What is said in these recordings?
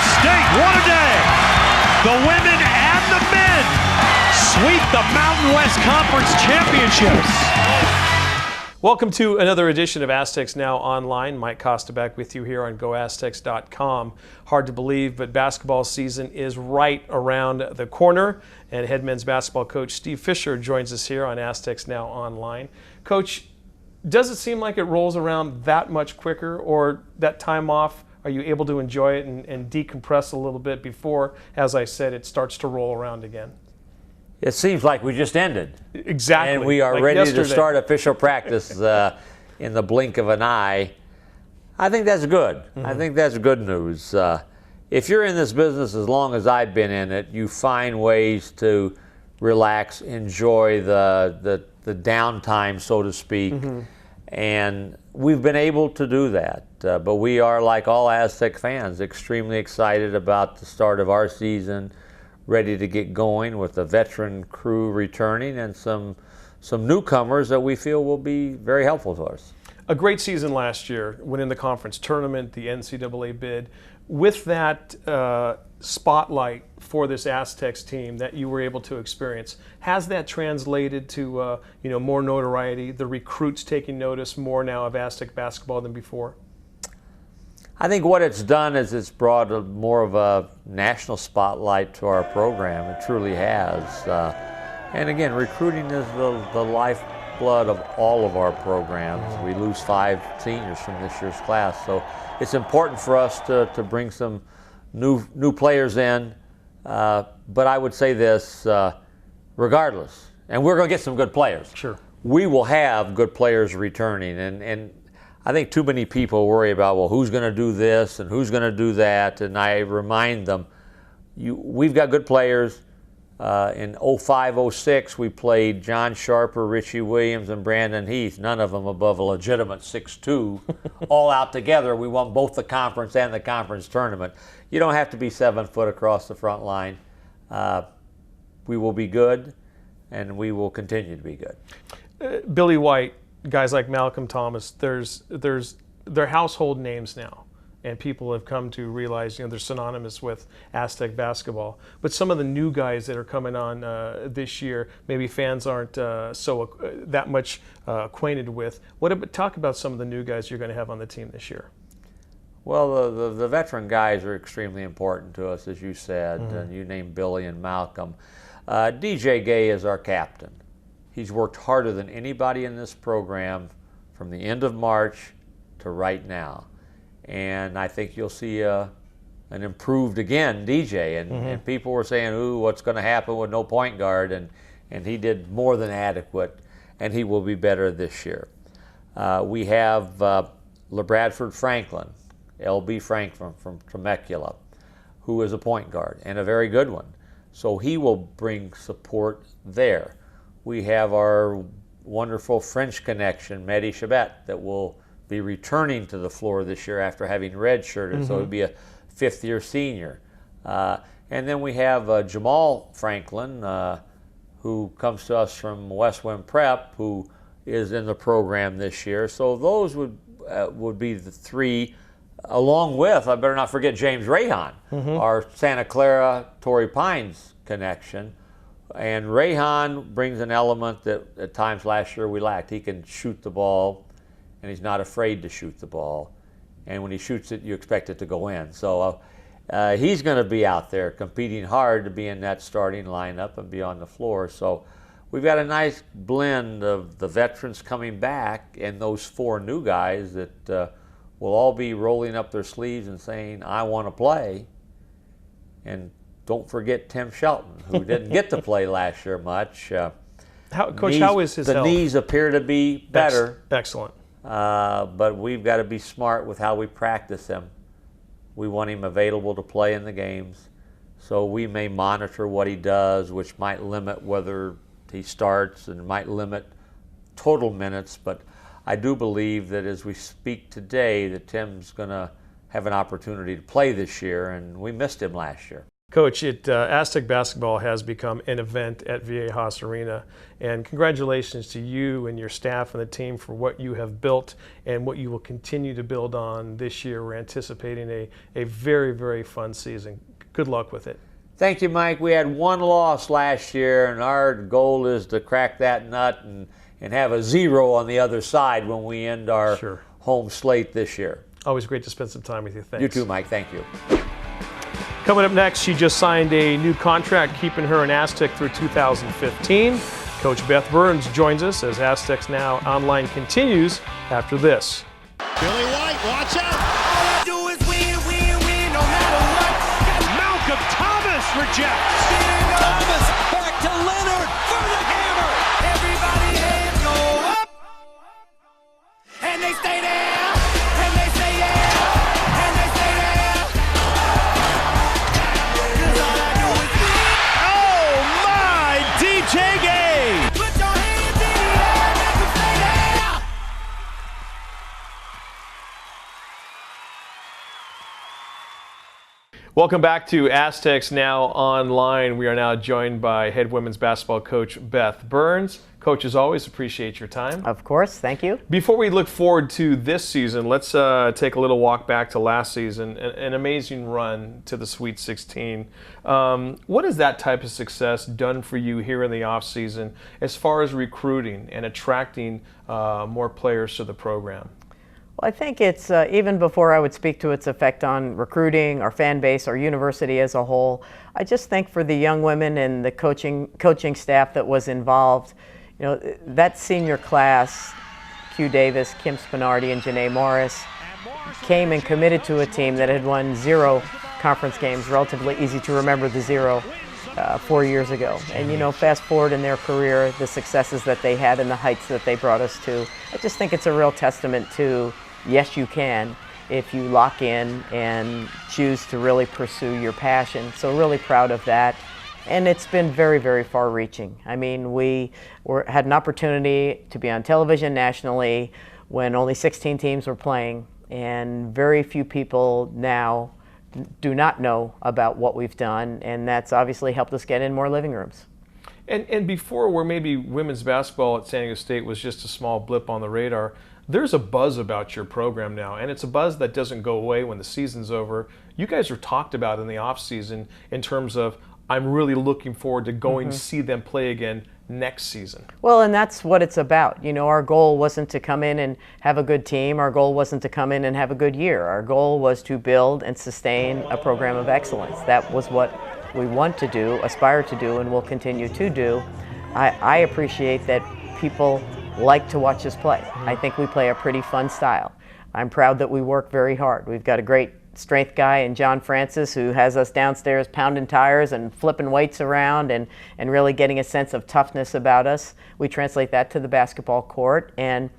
State, what a day! The women and the men sweep the Mountain West Conference Championships. Welcome to another edition of Aztecs Now Online. Mike Costa back with you here on GoAztecs.com. Hard to believe, but basketball season is right around the corner. And head men's basketball coach Steve Fisher joins us here on Aztecs Now Online. Coach, does it seem like it rolls around that much quicker, or that time off, are you able to enjoy it and decompress a little bit before, as I said, it starts to roll around again? It seems like we just ended. Exactly. And we are like ready yesterday. to start official practice in the blink of an eye. I think that's good. Mm-hmm. I think that's good news. If you're in this business as long as I've been in it, you find ways to relax, enjoy the downtime, so to speak. Mm-hmm. And we've been able to do that. But we are, like all Aztec fans, extremely excited about the start of our season, ready to get going with the veteran crew returning and some newcomers that we feel will be very helpful to us. A great season last year, winning the conference tournament, the NCAA bid. With that spotlight for this Aztecs team that you were able to experience, has that translated to more notoriety, the recruits taking notice more now of Aztec basketball than before? I think what it's done is it's brought more of a national spotlight to our program. It truly has. And again, recruiting is the lifeblood of all of our programs. We lose 5 seniors from this year's class, so it's important for us to bring some new players in. But I would say this, regardless, and we're going to get some good players. Sure. We will have good players returning, and I think too many people worry about, well, who's going to do this and who's going to do that, and I remind them, we've got good players. In 05-06, we played John Sharper, Richie Williams, and Brandon Heath, none of them above a legitimate 6'2", all out together. We won both the conference and the conference tournament. You don't have to be 7 foot across the front line. We will be good, and we will continue to be good. Billy White, guys like Malcolm Thomas, they're household names now, and people have come to realize they're synonymous with Aztec basketball. But some of the new guys that are coming on this year, maybe fans aren't that much acquainted with. Talk about some of the new guys you're going to have on the team this year. Well, the veteran guys are extremely important to us, as you said, Mm-hmm. and you named Billy and Malcolm. DJ Gay is our captain. He's worked harder than anybody in this program from the end of March to right now. And I think you'll see an improved, again, DJ. And people were saying, ooh, what's going to happen with no point guard? And he did more than adequate, and he will be better this year. We have LeBradford Franklin, LB Franklin from Temecula, who is a point guard, and a very good one. So he will bring support there. We have our wonderful French connection, Mehdi Chabet, that will be returning to the floor this year after having redshirted, so he'll be a 5th-year senior. And then we have Jamal Franklin, who comes to us from West Wind Prep, who is in the program this year. So those would be the 3, along with, I better not forget James Rayhan, our Santa Clara Torrey Pines connection. And Rayhan brings an element that at times last year we lacked. He can shoot the ball, and he's not afraid to shoot the ball. And when he shoots it, you expect it to go in. So he's going to be out there competing hard to be in that starting lineup and be on the floor. So we've got a nice blend of the veterans coming back and those 4 new guys that will all be rolling up their sleeves and saying, I want to play. And don't forget Tim Shelton, who didn't get to play last year much. Coach, how is his health? The knees appear to be better. Excellent. But we've got to be smart with how we practice him. We want him available to play in the games. So we may monitor what he does, which might limit whether he starts and might limit total minutes. But I do believe that as we speak today, that Tim's going to have an opportunity to play this year, and we missed him last year. Coach, Aztec basketball has become an event at Viejas Arena, and congratulations to you and your staff and the team for what you have built and what you will continue to build on this year. We're anticipating a very, very fun season. Good luck with it. Thank you, Mike. We had one loss last year, and our goal is to crack that nut and have a 0 on the other side when we end our home slate this year. Always great to spend some time with you. Thanks. You too, Mike. Thank you. Coming up next, she just signed a new contract keeping her in Aztec through 2015. Coach Beth Burns joins us as Aztecs Now Online continues after this. Billy White, watch out! All I do is win, win, win, no matter what. Malcolm Thomas rejects. Thomas back to Leonard for the hammer. Everybody hands go up, and they stay there, and they say yeah, and they say there. 'Cause all I do is win. Oh my, DJ Gay! Put your hands in the air, make them say yeah. Welcome back to Aztecs Now Online. We are now joined by head women's basketball coach Beth Burns. Coach, as always, appreciate your time. Of course, thank you. Before we look forward to this season, let's take a little walk back to last season, an amazing run to the Sweet 16. What has that type of success done for you here in the offseason as far as recruiting and attracting more players to the program? Well, I think it's, even before I would speak to its effect on recruiting, our fan base, our university as a whole, I just think for the young women and the coaching staff that was involved, you know, that senior class, Q Davis, Kim Spinardi, and Janae Morris, came and committed to a team that had won 0 conference games, relatively easy to remember the 0, 4 years ago. And, you know, fast forward in their career, the successes that they had and the heights that they brought us to, I just think it's a real testament to, yes, you can, if you lock in and choose to really pursue your passion. So really proud of that. And it's been very, very far-reaching. I mean, we had an opportunity to be on television nationally when only 16 teams were playing, and very few people now do not know about what we've done, and that's obviously helped us get in more living rooms. And before, where maybe women's basketball at San Diego State was just a small blip on the radar, there's a buzz about your program now, and it's a buzz that doesn't go away when the season's over. You guys are talked about in the offseason in terms of, I'm really looking forward to going to see them play again next season. Well, and that's what it's about. You know, our goal wasn't to come in and have a good team. Our goal wasn't to come in and have a good year. Our goal was to build and sustain a program of excellence. That was what we want to do, aspire to do, and will continue to do. I appreciate that people like to watch us play. I think we play a pretty fun style. I'm proud that we work very hard. We've got a great strength guy in John Francis who has us downstairs pounding tires and flipping weights around and really getting a sense of toughness about us. We translate that to the basketball court, and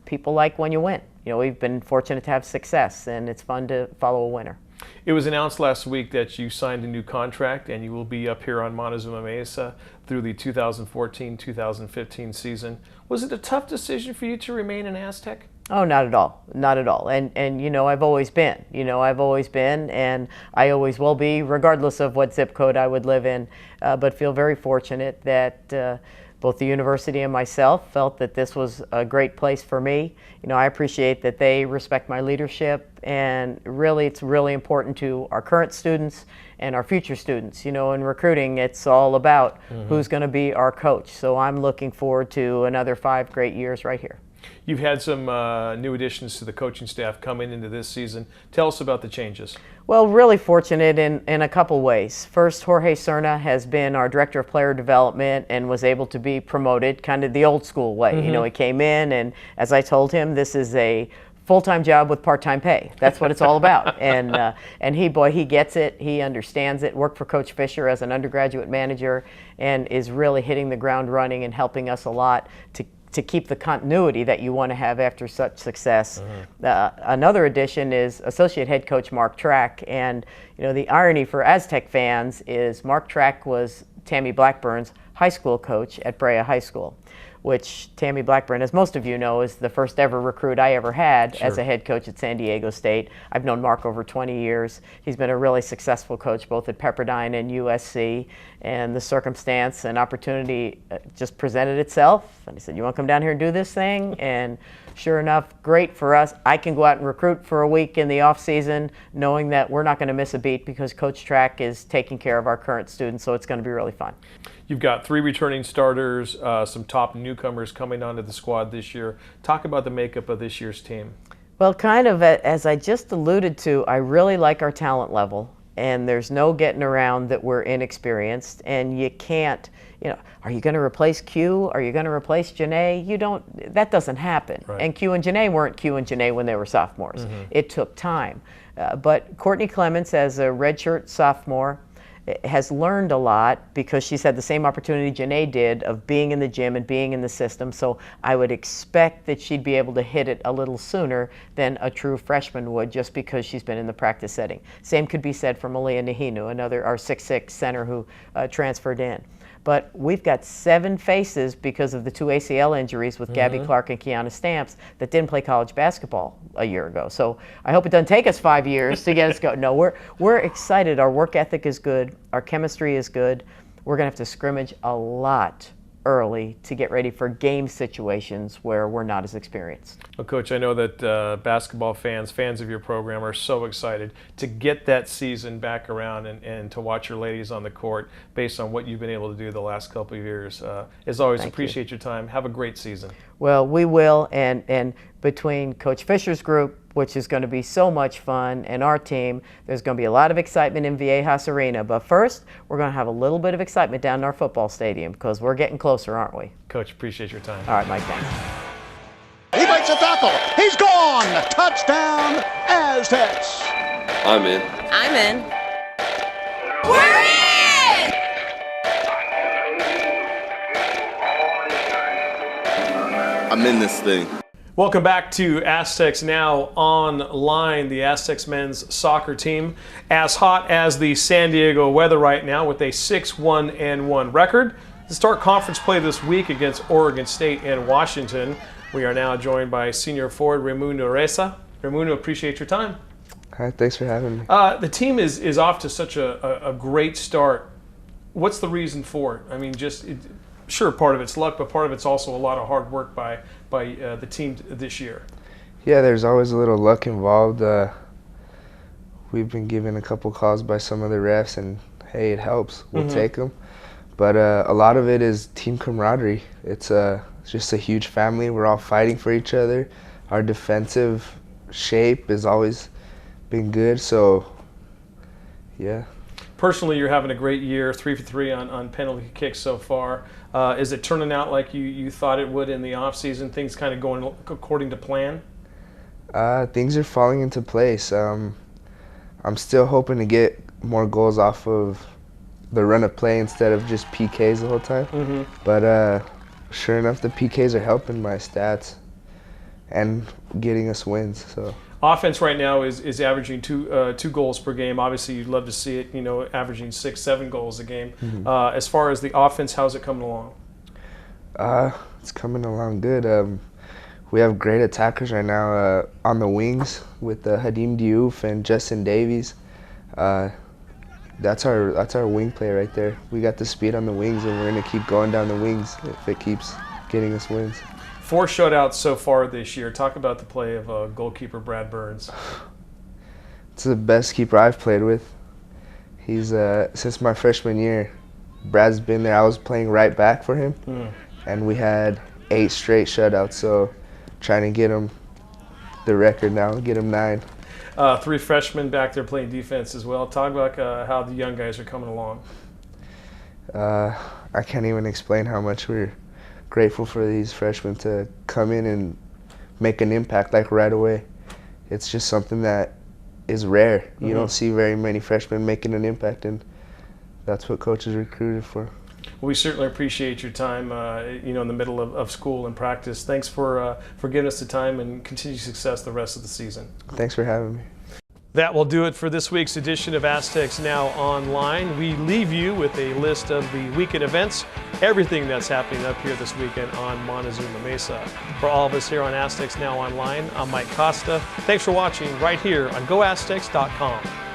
people like when you win. You know, we've been fortunate to have success, and it's fun to follow a winner. It was announced last week that you signed a new contract and you will be up here on Montezuma Mesa through the 2014-2015 season. Was it a tough decision for you to remain an Aztec? Oh, not at all. Not at all. And you know, I've always been. You know, I've always been, and I always will be, regardless of what zip code I would live in. But feel very fortunate that both the university and myself felt that this was a great place for me. You know, I appreciate that they respect my leadership, and really, it's really important to our current students and our future students. You know, in recruiting, it's all about who's going to be our coach. So I'm looking forward to another 5 great years right here. You've had some new additions to the coaching staff coming into this season. Tell us about the changes. Well, really fortunate in a couple ways. First, Jorge Serna has been our Director of Player Development and was able to be promoted kind of the old school way. You know, he came in, and as I told him, this is a full-time job with part-time pay. That's what it's all about. And he gets it. He understands it. Worked for Coach Fisher as an undergraduate manager and is really hitting the ground running and helping us a lot to keep the continuity that you want to have after such success. Another addition is associate head coach Mark Track, and you know, the irony for Aztec fans is Mark Track was Tammy Blackburn's high school coach at Brea High School. which Tammy Blackburn, as most of you know, is the first ever recruit I ever had as a head coach at San Diego State. I've known Mark over 20 years. He's been a really successful coach both at Pepperdine and USC, and the circumstance and opportunity just presented itself. And he said, "You want to come down here and do this thing?" And sure enough, great for us. I can go out and recruit for a week in the off season, knowing that we're not going to miss a beat because Coach Track is taking care of our current students, so it's going to be really fun. You've got 3 returning starters, some top newcomers coming onto the squad this year. Talk about the makeup of this year's team. Well, kind of as I just alluded to, I really like our talent level, and there's no getting around that we're inexperienced, and you can't, are you going to replace Q? Are you going to replace Janae? That doesn't happen. Right. And Q and Janae weren't Q and Janae when they were sophomores. It took time. But Courtney Clements, as a redshirt sophomore, has learned a lot because she's had the same opportunity Janae did of being in the gym and being in the system. So I would expect that she'd be able to hit it a little sooner than a true freshman would just because she's been in the practice setting. Same could be said for Malia Nahinu, our 6'6" center who transferred in. But we've got 7 faces because of the 2 ACL injuries with Gabby Clark and Kiana Stamps that didn't play college basketball a year ago. So I hope it doesn't take us 5 years to get us going. No, we're excited. Our work ethic is good. Our chemistry is good. We're going to have to scrimmage a lot early to get ready for game situations where we're not as experienced. Well, Coach, I know that basketball fans of your program are so excited to get that season back around and to watch your ladies on the court based on what you've been able to do the last couple of years. As always, appreciate your time. Have a great season. Well, we will, and between Coach Fisher's group, which is going to be so much fun, and our team, there's going to be a lot of excitement in Viejas Arena. But first, we're going to have a little bit of excitement down in our football stadium because we're getting closer, aren't we? Coach, appreciate your time. All right, Mike, thanks. He makes a tackle. He's gone. Touchdown, Aztecs. I'm in. I'm in. We're in! I'm in this thing. Welcome back to Aztecs Now Online, the Aztecs men's soccer team. As hot as the San Diego weather right now with a 6-1-1 record. To start conference play this week against Oregon State and Washington, we are now joined by senior forward Raimundo Reza. Raimundo, appreciate your time. Hi, thanks for having me. The team is off to such a great start. What's the reason for it? I mean, sure, part of it's luck, but part of it's also a lot of hard work by the team this year. Yeah, there's always a little luck involved. We've been given a couple calls by some of the refs, and hey, it helps. We'll take them. But a lot of it is team camaraderie. It's just a huge family. We're all fighting for each other. Our defensive shape has always been good, so yeah. Personally, you're having a great year, 3 for 3 on penalty kicks so far. Is it turning out like you thought it would in the offseason? Things kind of going according to plan? Things are falling into place. I'm still hoping to get more goals off of the run of play instead of just PKs the whole time. But sure enough, the PKs are helping my stats and getting us wins. So. Offense right now is averaging two goals per game. Obviously, you'd love to see it, averaging 6-7 goals a game. As far as the offense, how's it coming along? It's coming along good. We have great attackers right now on the wings with Hadim Diouf and Justin Davies. That's our wing play right there. We got the speed on the wings, and we're going to keep going down the wings if it keeps getting us wins. 4 shutouts so far this year. Talk about the play of goalkeeper Beth Burns. It's the best keeper I've played with. He's since my freshman year. Brad's been there. I was playing right back for him, and we had 8 straight shutouts. So trying to get him the record now, get him 9. 3 freshmen back there playing defense as well. Talk about how the young guys are coming along. I can't even explain how much we're grateful for these freshmen to come in and make an impact like right away. It's just something that is rare. You don't see very many freshmen making an impact, and that's what coaches recruited for. Well, we certainly appreciate your time, in the middle of school and practice. Thanks for giving us the time, and continued success the rest of the season. Thanks for having me. That will do it for this week's edition of Aztecs Now Online. We leave you with a list of the weekend events, everything that's happening up here this weekend on Montezuma Mesa. For all of us here on Aztecs Now Online, I'm Mike Costa. Thanks for watching right here on GoAztecs.com.